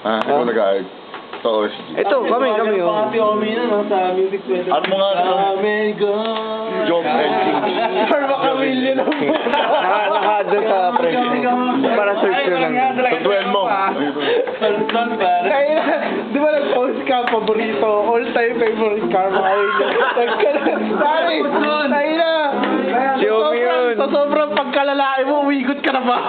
Ikaw nag-aag. Sa OSG. Ito, kami, oh. Pati Omi na, no, sa music festival. At mga job ending. Karma Camille na po. Naka-doon sa press mo. Para search nyo lang. Sa duel mo. Salsan, pare. Kaya, di ba nag-post ka, paborito, all-time favorite Karma Camille. Pare, tayo na. Si Omi yun. Sa sobrang pagkalalaki mo, umigot ka na ba?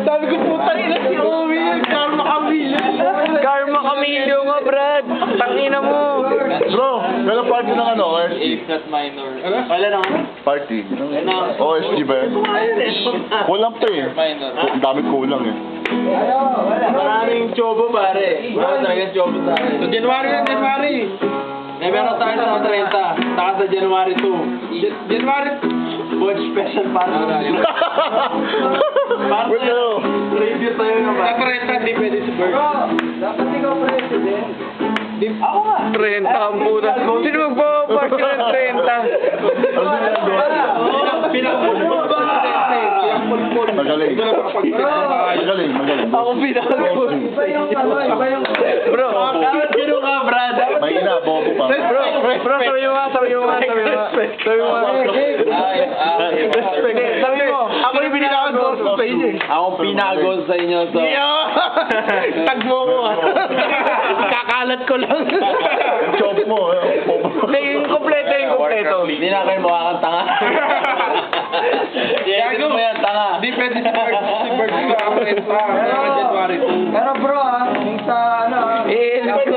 Sabi ko, putang ina si Omi, Karma Camille. Karma Camillo nga, Brad. Tangina mo. Bro, kailan party ng ano, OSG? A-flat minor. Wala na. Party. OSG ba yan? Kulang pa eh. Minor. Ang dami kulang eh. Maraming chobo, pare. Wala talaga chobo sa akin. So, January na, January. May meron tayo sa 30. Saka sa January 2. January, Watch special party. Party. Wait, no. Review tayo naman. Sa 30, di pwede si Bert. Bro, dapat ikaw president. Ako nga. 30 ang puta. Sino magpapaparty ng 30? Pinakapulpul ba sa 30? Pinakapulpul. Magaling. Magaling. Ako pinakapul. Bro, Sino ka, Brad? Mahina, bobo pa. Bro, sabi mo nga. Sabi mo, Ako yung pinaka-ghost sa inyo eh. Ako pinaka-goal sa inyo, so... Tag mo ko ah. Kakalat ko lang. Chop mo. Hindi, yung kompleto. Hindi na kayo mukha kang tanga. Gago mo yan, tanga. Hindi pwede si Bert sa January 2. Pero bro yung sa ano January 2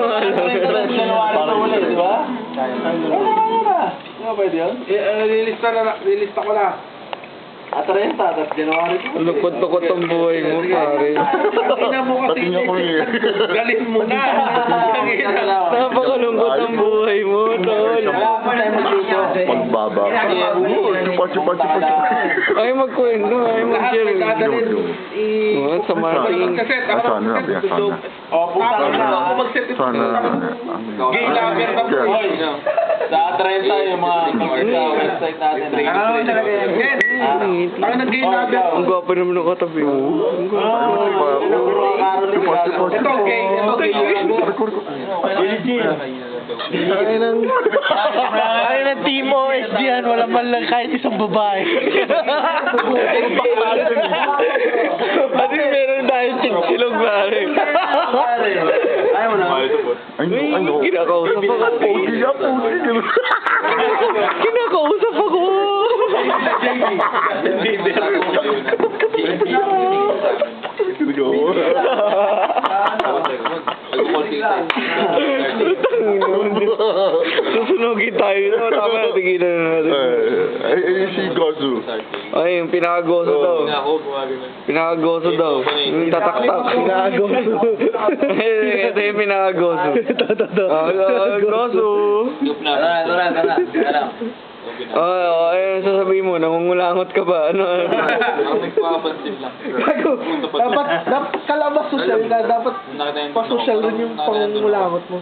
ulit, di ba? Ano pwede yun? Lilista ko na. At 30, tapos January 2. Lukot-lukot ang buhay mo, pare. Ina mo kasi. Pati niya ko eh. Galing mo na. Napakalungkot ang buhay mo, tol. Pagbaba. Chupa. Ay, magkwento. Ay, mag-share. What? Sa marketing. Sana. O, puta na. Ako mag-set ito. Sana. Gay lover na po. Sa 30 yung mga sa website natin. Ano talaga yan? Ako nag-gay lover. Ang gwapo naman ng katabi mo. Ito gay. ay ng team OSG yan, wala man lang kahit isang babae. Pati meron tayo silog, pare. Ayaw mo na. Kinakausap ako. Kinakausap ako. Susunugin tayo. Tama na, tigilan na natin. Ay, si Gozu. Ay, yung pinakagoso daw. Pinakagoso daw. Yung tataktak. Pinakagoso. Ito yung pinakagoso. Goso. Tara. Ayun, sasabihin mo, nangungulangot ka ba? Ano? Dapat kalabas social na, dapat pa-social rin yung pangungulangot mo.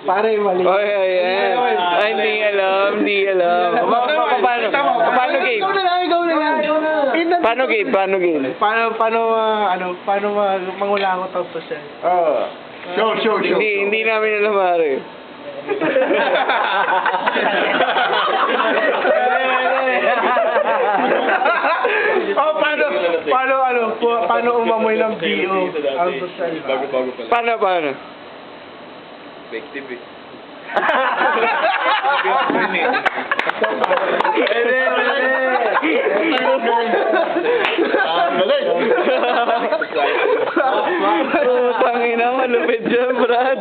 Pare, mali. Ay, hindi alam. Paano game? Ikaw na lang. Paano game? Paano mangulangot ang social? Show. Hindi namin alam, pare. Paano umamoy ng BO ang social? Paano? Effective eh. Tangina, malupit dyan, Brad.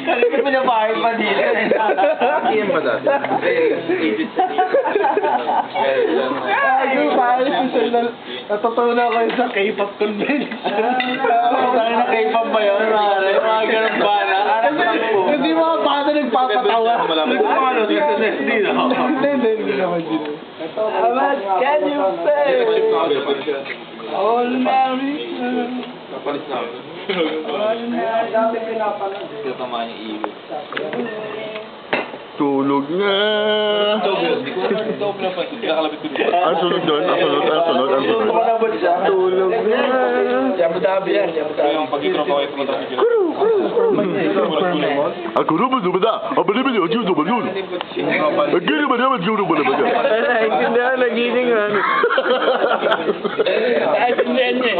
Kalipit mo na bahay pa dito. Iyan ba dati? Natutunan ko yun sa K-pop convention. Saan na K-pop ba yun? Mga ganun ba na? Hindi mga bata nagpapatawa. Hindi naman dito. What can you say? All Mary. Kapalis na ako. Tatamaan yung iyo. Tulog na. Hindi ko alam yung dog na pa. Pinakalapit ko dito. Ang sunod doon? Tulog Abu Dhabi yan, Abu Dhabi. Yung pag-itrop ako ito matapos yun. Ako naman dumada. Ang bali-bali, ang giyo naman yun. Ang giyo naman naman, giyo naman naman. Naintindihan, nagising nga. Naintindihan niya.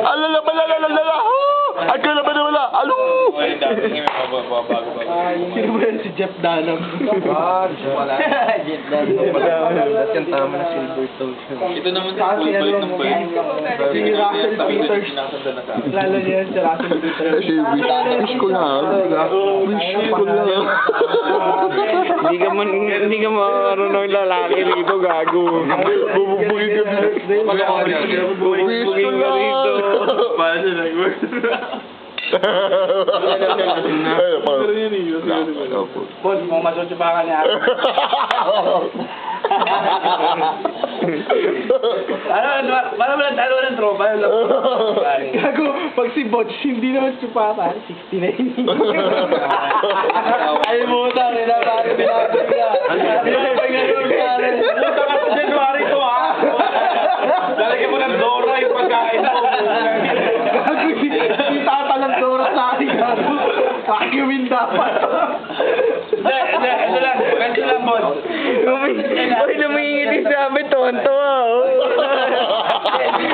Alala, malala. Ang gala ba na wala? Alo! Ay, dati nga may bago ba? Sino ba yan? Si Jeff Dunham. Ito naman sa full balik ng pwede. Si Russell Peters. Lalo niya yan si Russell Peters. Kasi wish ko lang. Wish ko lang. Hindi ka marunong lalaki rito, gago. Bubugin ka din. Wish ko lang. Paano na nag-work? Boss, mo masusupakan niya. Paano mo lang talo ng tropa? Gago, pag si Botch, hindi naman tsupatan. 69. Ay, buta, pare, binabalik na. Binabalik na yung pare. Buta ka sa January to, ha? Lalagyan mo ng Dora yung pagkain mo. Gago, si Tata lang Dora sa akin. Gago, vacuumin dapat. Hindi, ito lang. Ganito lang, boss. Uy, lumingiti sa amin, tonto ah.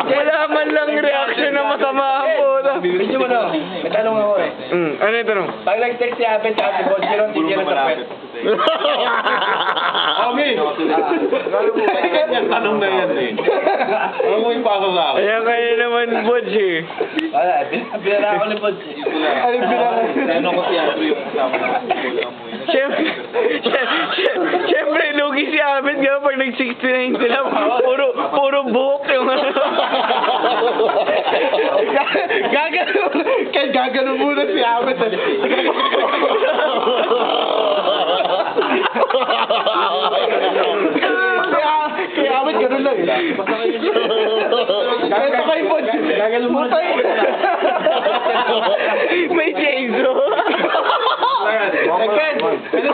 Wala man lang reaction na masama ang puta. Medyo mo na. May tanong ako eh. Ano yung tanong? Pag nag-text si Abed sa ate boss, yun ang tigil sa pet. Okay. Yung tanong na yan eh. Ano mo ipasa sa akin? Ayan kayo naman, Bodge eh. Wala, binara ako ni boss. Ano binara? Tanong ko si Andrew yung kasama ko. Siyempre, lugi si Ahmed nga pag nag-69 sila. Puro buhok yung ano. Gagano muna si Ahmed. Kaya Ahmed, ganun lang eh. Kaya kay Botch, gagano muna tayo. May chainsaw. Pwede